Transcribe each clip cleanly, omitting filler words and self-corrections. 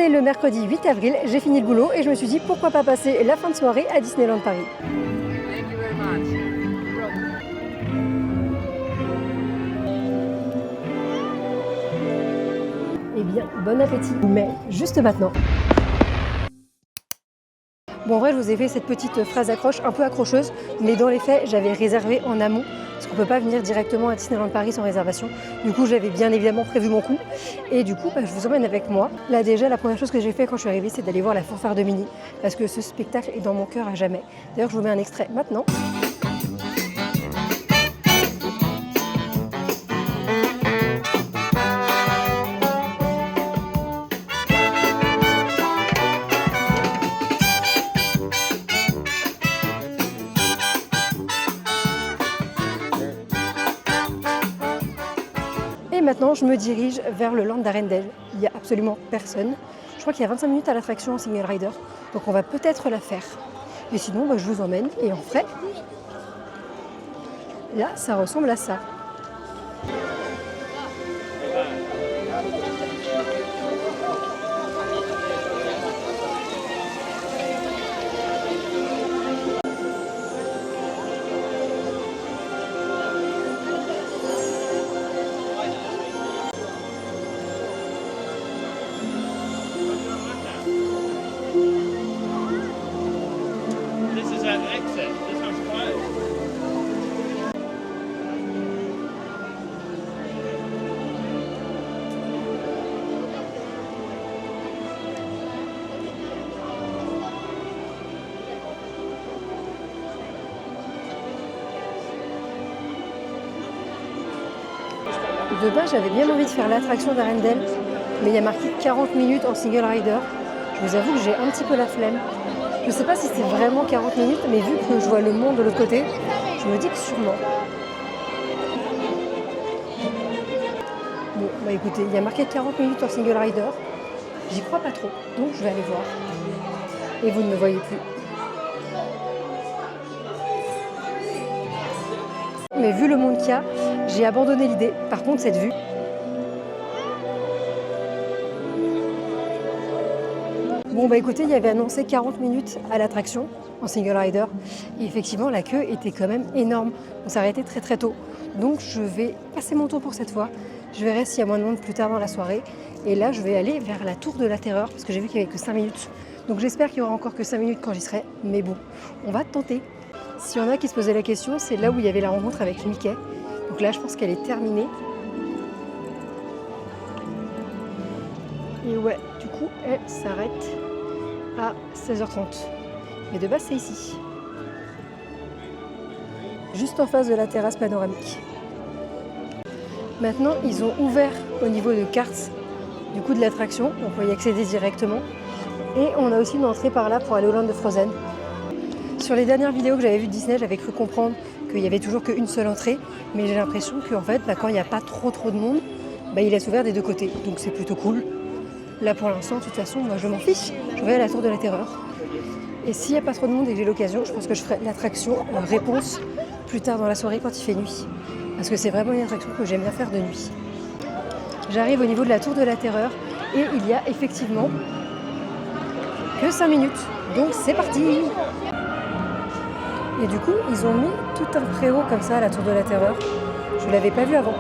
est le mercredi 8 avril, j'ai fini le boulot et je me suis dit pourquoi pas passer la fin de soirée à Disneyland Paris. Eh bien, bon appétit, mais juste maintenant. Bon, en vrai, je vous ai fait cette petite phrase accroche, un peu accrocheuse, mais dans les faits, j'avais réservé en amont, parce qu'on ne peut pas venir directement à Disneyland Paris sans réservation. Du coup, j'avais bien évidemment prévu mon coup, et du coup, je vous emmène avec moi. Là, déjà, la première chose que j'ai fait quand je suis arrivée, c'est d'aller voir la fanfare de Minnie, parce que ce spectacle est dans mon cœur à jamais. D'ailleurs, je vous mets un extrait maintenant. Et maintenant, je me dirige vers le Land d'Arendelle. Il n'y a absolument personne. Je crois qu'il y a 25 minutes à l'attraction en single rider, donc on va peut-être la faire. Et sinon, je vous emmène et en vrai, là, ça ressemble à ça. De base, j'avais bien envie de faire l'attraction d'Arendelle, mais il y a marqué 40 minutes en single rider. Je vous avoue que j'ai un petit peu la flemme. Je ne sais pas si c'est vraiment 40 minutes, mais vu que je vois le monde de l'autre côté, je me dis que sûrement. Bon, écoutez, il y a marqué 40 minutes en single rider. J'y crois pas trop, donc je vais aller voir. Et vous ne me voyez plus. Mais vu le monde qu'il y a, j'ai abandonné l'idée. Par contre, cette vue. Bon, écoutez, il y avait annoncé 40 minutes à l'attraction en single rider. Et effectivement, la queue était quand même énorme. On s'est arrêté très très tôt. Donc, je vais passer mon tour pour cette fois. Je verrai s'il y a moins de monde plus tard dans la soirée. Et là, je vais aller vers la Tour de la Terreur parce que j'ai vu qu'il n'y avait que 5 minutes. Donc, j'espère qu'il y aura encore que 5 minutes quand j'y serai. Mais bon, on va tenter. S'il y en a qui se posaient la question, c'est là où il y avait la rencontre avec Mickey. Donc là, je pense qu'elle est terminée. Et ouais, du coup, elle s'arrête à 16h30. Mais de base, c'est ici. Juste en face de la terrasse panoramique. Maintenant, ils ont ouvert au niveau de cartes du coup de l'attraction. On peut y accéder directement. Et on a aussi une entrée par là pour aller au Land de Frozen. Sur les dernières vidéos que j'avais vues de Disney, j'avais cru comprendre qu'il n'y avait toujours qu'une seule entrée. Mais j'ai l'impression qu'en fait, quand il n'y a pas trop de monde, il laisse ouvert des deux côtés. Donc c'est plutôt cool. Là pour l'instant, de toute façon, moi je m'en fiche. Je vais à la Tour de la Terreur. Et s'il n'y a pas trop de monde et que j'ai l'occasion, je pense que je ferai l'attraction Réponse plus tard dans la soirée quand il fait nuit. Parce que c'est vraiment une attraction que j'aime bien faire de nuit. J'arrive au niveau de la Tour de la Terreur et il y a effectivement que 5 minutes. Donc c'est parti! Et du coup, ils ont mis tout un préau comme ça à la Tour de la Terreur. Je ne l'avais pas vu avant.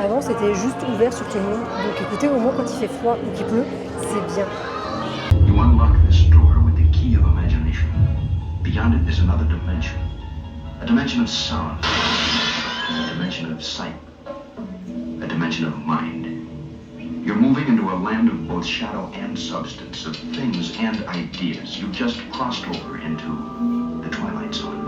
Avant, c'était juste ouvert sur tout le monde. Donc écoutez, au moins quand il fait froid ou qu'il pleut, c'est bien. You unlock this door with the key of imagination. Beyond it is another dimension. A dimension of sound. A dimension of sight. A dimension of mind. You're moving into a land of both shadow and substance, of things and ideas. You've just crossed over into the Twilight Zone.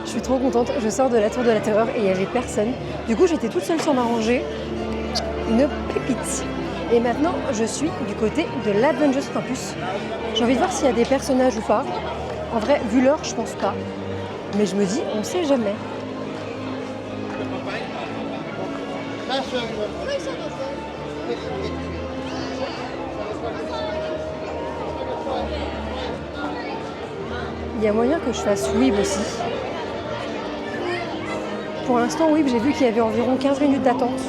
Je suis trop contente, je sors de la Tour de la Terreur et il n'y avait personne. Du coup, j'étais toute seule sur ma rangée. Une pépite. Et maintenant, je suis du côté de l'Avengers Campus. J'ai envie de voir s'il y a des personnages ou pas. En vrai, vu l'heure, je pense pas. Mais je me dis, on sait jamais. Il y a moyen que je fasse Weeb aussi. Pour l'instant, Weeb, j'ai vu qu'il y avait environ 15 minutes d'attente.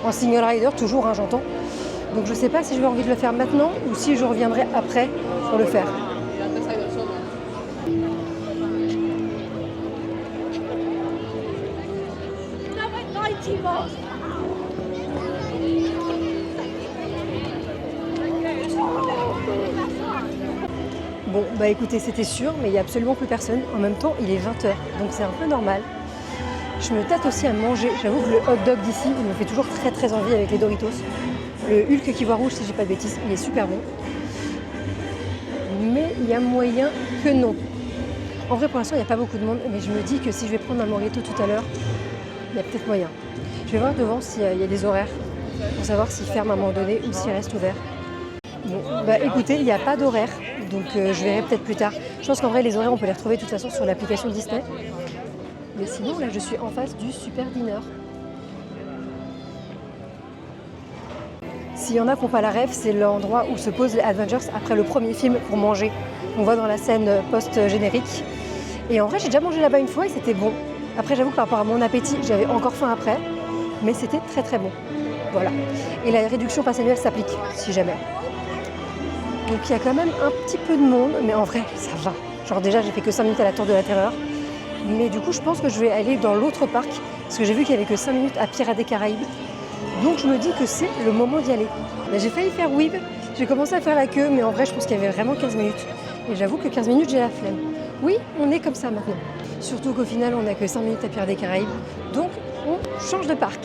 En single rider, toujours, hein, j'entends. Donc je ne sais pas si je vais envie de le faire maintenant ou si je reviendrai après pour le faire. Bon, bah écoutez, c'était sûr, mais il n'y a absolument plus personne. En même temps, il est 20h, donc c'est un peu normal. Je me tâte aussi à manger. J'avoue que le hot dog d'ici, il me fait toujours très très envie avec les Doritos. Le Hulk qui voit rouge, si j'ai pas de bêtises, il est super bon. Mais il y a moyen que non. En vrai, pour l'instant, il n'y a pas beaucoup de monde, mais je me dis que si je vais prendre un Morito tout à l'heure, il y a peut-être moyen. Je vais voir devant s'il y a des horaires, pour savoir s'il ferme à un moment donné ou s'il reste ouvert. Bon, bah écoutez, il n'y a pas d'horaire, donc je verrai peut-être plus tard. Je pense qu'en vrai, les horaires, on peut les retrouver de toute façon sur l'application Disney. Mais sinon, là, je suis en face du Super Dinner. S'il y en a qui n'ont pas la rêve, c'est l'endroit où se posent les Avengers après le premier film pour manger. On voit dans la scène post-générique. Et en vrai, j'ai déjà mangé là-bas une fois et c'était bon. Après, j'avoue que par rapport à mon appétit, j'avais encore faim après. Mais c'était très très bon. Voilà. Et la réduction passe annuelle s'applique, si jamais. Donc il y a quand même un petit peu de monde, mais en vrai, ça va. Genre déjà, j'ai fait que 5 minutes à la Tour de la Terreur. Mais du coup, je pense que je vais aller dans l'autre parc, parce que j'ai vu qu'il n'y avait que 5 minutes à Pirates des Caraïbes. Donc je me dis que c'est le moment d'y aller. Là, j'ai failli faire Weeb, j'ai commencé à faire la queue, mais en vrai, je pense qu'il y avait vraiment 15 minutes. Et j'avoue que 15 minutes, j'ai la flemme. Oui, on est comme ça maintenant. Surtout qu'au final, on n'a que 5 minutes à Pirates des Caraïbes. Donc, on change de parc.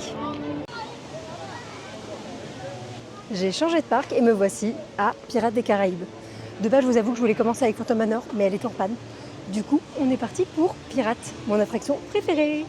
J'ai changé de parc et me voici à Pirates des Caraïbes. De base, je vous avoue que je voulais commencer avec Phantom Manor, mais elle est en panne. Du coup, on est parti pour Pirates, mon attraction préférée.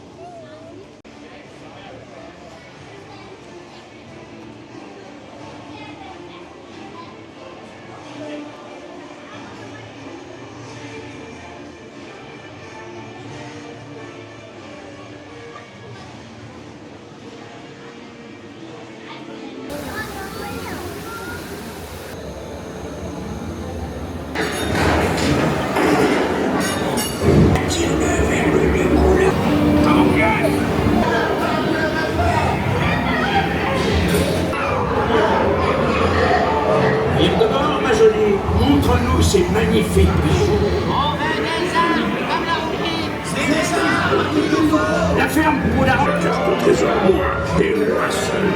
Montre-nous ces magnifiques bijoux. On veut des armes, comme la roupie. C'est des armes. La ferme ou la route. Garde tes hommes, moi, et moi seul.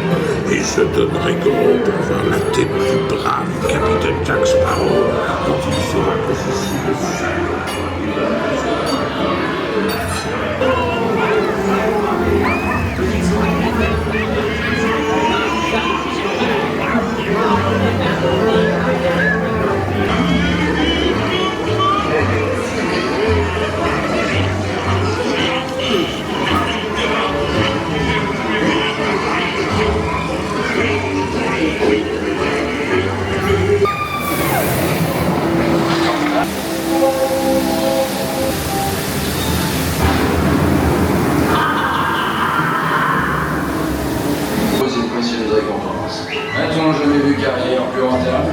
Et je donnerai gros pour voir la tête du brave capitaine Jack Sparrow quand il saura que je suis le seul. A-t-on jamais vu carrière plus rentable?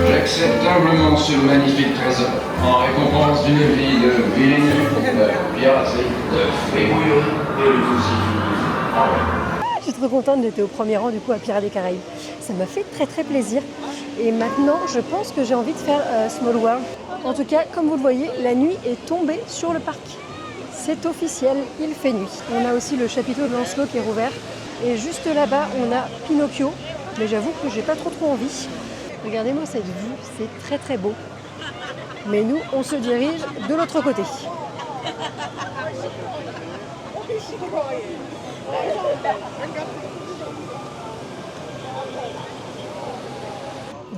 J'accepte humblement ce magnifique trésor en récompense d'une vie de vilainie, de piraterie, de fribouillerie et de tout. Je suis trop contente d'être au premier rang du coup à Pirates des Caraïbes. Ça m'a fait très très plaisir. Et maintenant, je pense que j'ai envie de faire Small World. En tout cas, comme vous le voyez, la nuit est tombée sur le parc. C'est officiel, il fait nuit. On a aussi le chapiteau de Lancelot qui est rouvert. Et juste là-bas, on a Pinocchio. Mais j'avoue que j'ai pas trop envie. Regardez-moi cette vue, c'est très très beau. Mais nous, on se dirige de l'autre côté.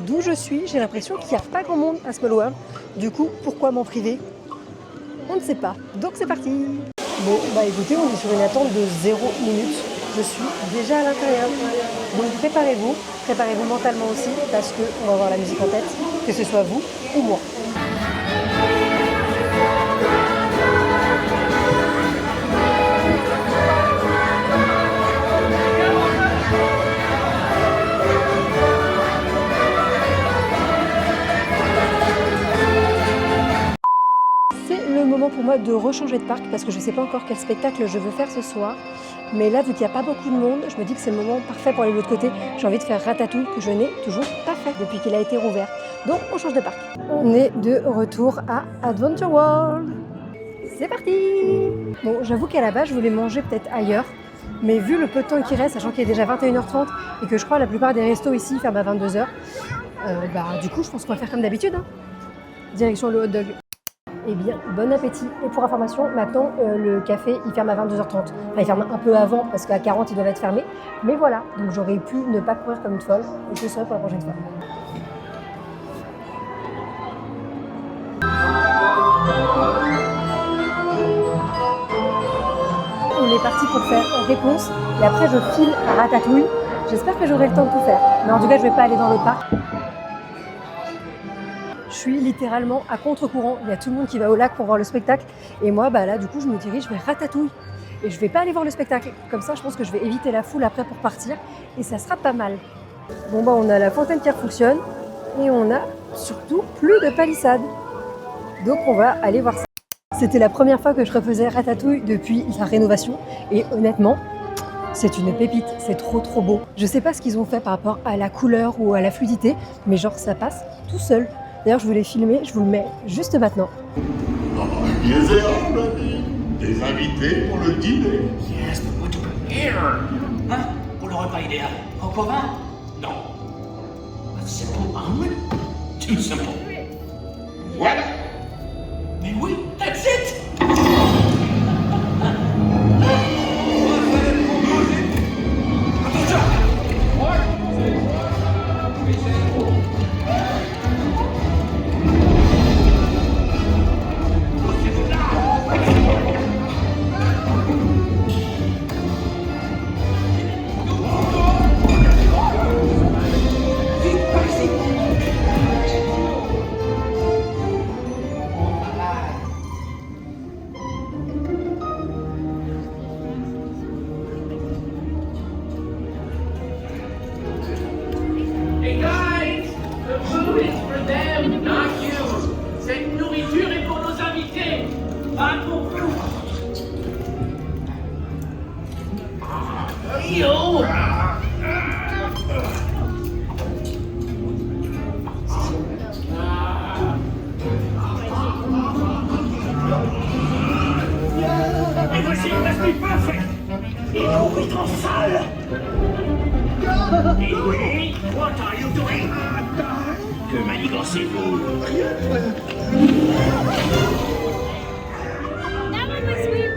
D'où je suis, j'ai l'impression qu'il n'y a pas grand monde à Small World. Du coup, pourquoi m'en priver? On ne sait pas. Donc c'est parti. Bon, bah écoutez, on est sur une attente de 0 minute. Je suis déjà à l'intérieur. Donc préparez-vous mentalement aussi, parce qu'on va avoir la musique en tête, que ce soit vous ou moi. moi de rechanger de parc parce que je ne sais pas encore quel spectacle je veux faire ce soir. Mais là, vu qu'il n'y a pas beaucoup de monde, je me dis que c'est le moment parfait pour aller de l'autre côté. J'ai envie de faire Ratatouille que je n'ai toujours pas fait depuis qu'il a été rouvert. Donc on change de parc. On est de retour à Adventure World. C'est parti! Bon, j'avoue qu'à la base, je voulais manger peut-être ailleurs. Mais vu le peu de temps qui reste, sachant qu'il est déjà 21h30 et que je crois que la plupart des restos ici ferment à 22h, du coup, je pense qu'on va faire comme d'habitude. Hein. Direction le hot dog. Eh bien, bon appétit. Et pour information, maintenant, le café, il ferme à 22h30. Enfin, il ferme un peu avant parce qu'à 40, ils doivent être fermés. Mais voilà, donc j'aurais pu ne pas courir comme une folle. Et je le saurai pour la prochaine fois. On est parti pour faire réponse et après je file à Ratatouille. J'espère que j'aurai le temps de tout faire. Mais en tout cas, je ne vais pas aller dans l'autre parc. Je suis littéralement à contre-courant. Il y a tout le monde qui va au lac pour voir le spectacle. Et moi, là, du coup, je me dirige vers Ratatouille. Et je ne vais pas aller voir le spectacle. Comme ça, je pense que je vais éviter la foule après pour partir. Et ça sera pas mal. Bon, on a la fontaine qui fonctionne. Et on a surtout plus de palissades. Donc, on va aller voir ça. C'était la première fois que je refaisais Ratatouille depuis sa rénovation et honnêtement, c'est une pépite, c'est trop beau. Je sais pas ce qu'ils ont fait par rapport à la couleur ou à la fluidité, mais genre ça passe tout seul. D'ailleurs je voulais filmer, je vous le mets juste maintenant. Des invités pour le dîner. Yes, but what to prepare? Hein? Pour le repas idéal. Coco vin? Non. A simple omelet? Too simple. Voilà. Mais oui, that's it! Hey guys, the food is for them, not you. Cette nourriture est pour nos invités, pas pour vous. Yo! Everything must be perfect! Il court vite en salle! Hey, what are you doing? Que manigancez-vous? That one was weird.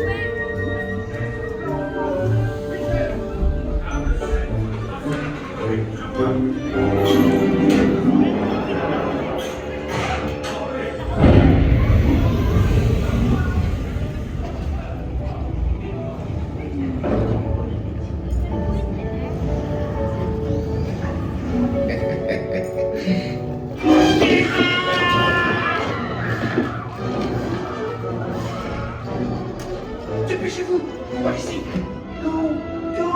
Dépêchez-vous! Par ici! Go! Go!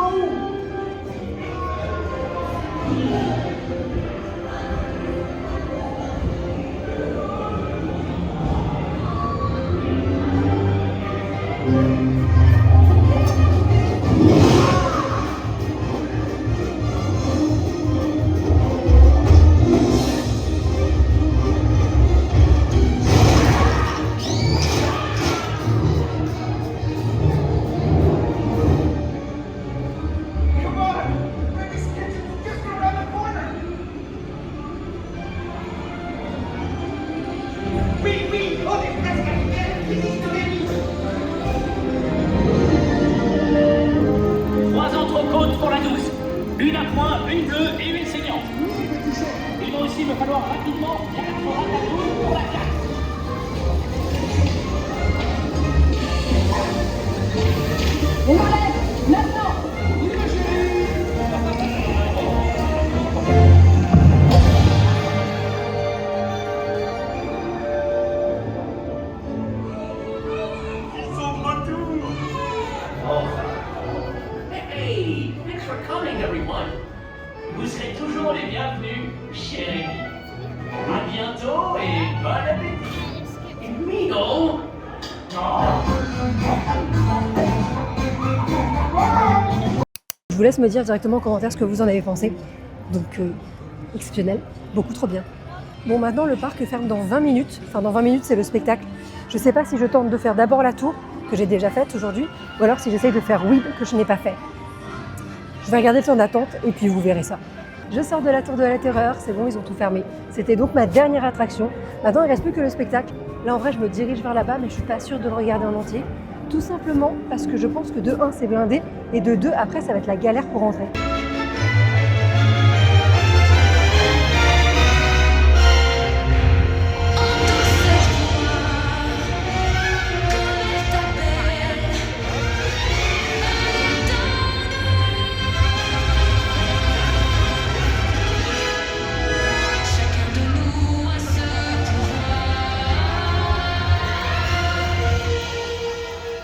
Trois entrecôtes pour la douce. Une à point, une bleue et une saignante. Il va aussi me falloir rapidement 4 ratatouilles pour la carte. Hey, thanks for coming, everyone. Vous serez toujours les bienvenus, cher Amy. À bientôt et bon appétit. Et Mino, Je vous laisse me dire directement en commentaire ce que vous en avez pensé. Donc, exceptionnel, beaucoup trop bien. Bon, maintenant le parc ferme dans 20 minutes. Enfin, dans 20 minutes, c'est le spectacle. Je sais pas si je tente de faire d'abord la tour, que j'ai déjà faite aujourd'hui, ou alors si j'essaye de faire Weeb, que je n'ai pas fait. Je vais regarder le temps d'attente et puis vous verrez ça. Je sors de la tour de la terreur, c'est bon, ils ont tout fermé. C'était donc ma dernière attraction. Maintenant, il ne reste plus que le spectacle. Là, en vrai, je me dirige vers là-bas, mais je suis pas sûre de le regarder en entier. Tout simplement parce que je pense que de 1, c'est blindé, et de 2, après, ça va être la galère pour rentrer.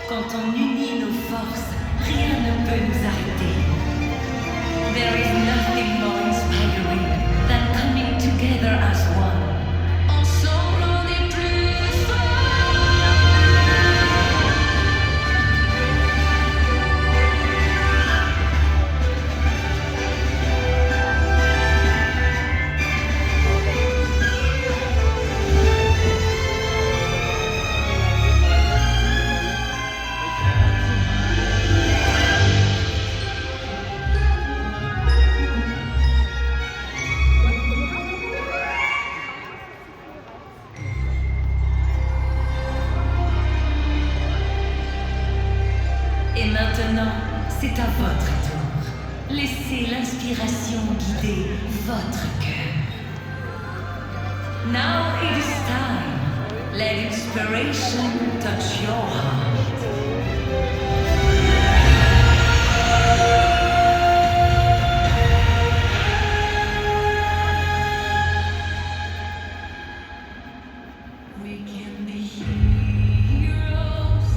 Quand on unit nos forces, rien ne peut nous arrêter. There is nothing more inspiring than coming together as one. Ensemble, on est plus fort. Et maintenant, c'est à votre tour. Laissez l'inspiration guider votre cœur. Now it is time. Let inspiration touch your heart. We can be heroes.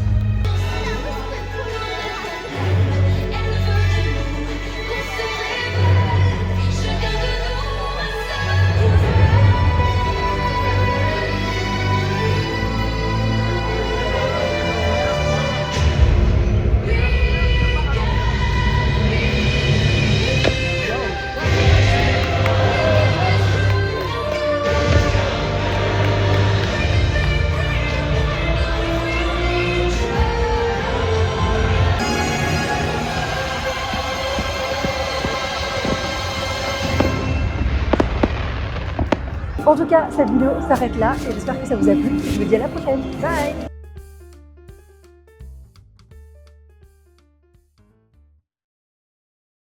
En tout cas, cette vidéo s'arrête là et j'espère que ça vous a plu. Je vous dis à la prochaine. Bye!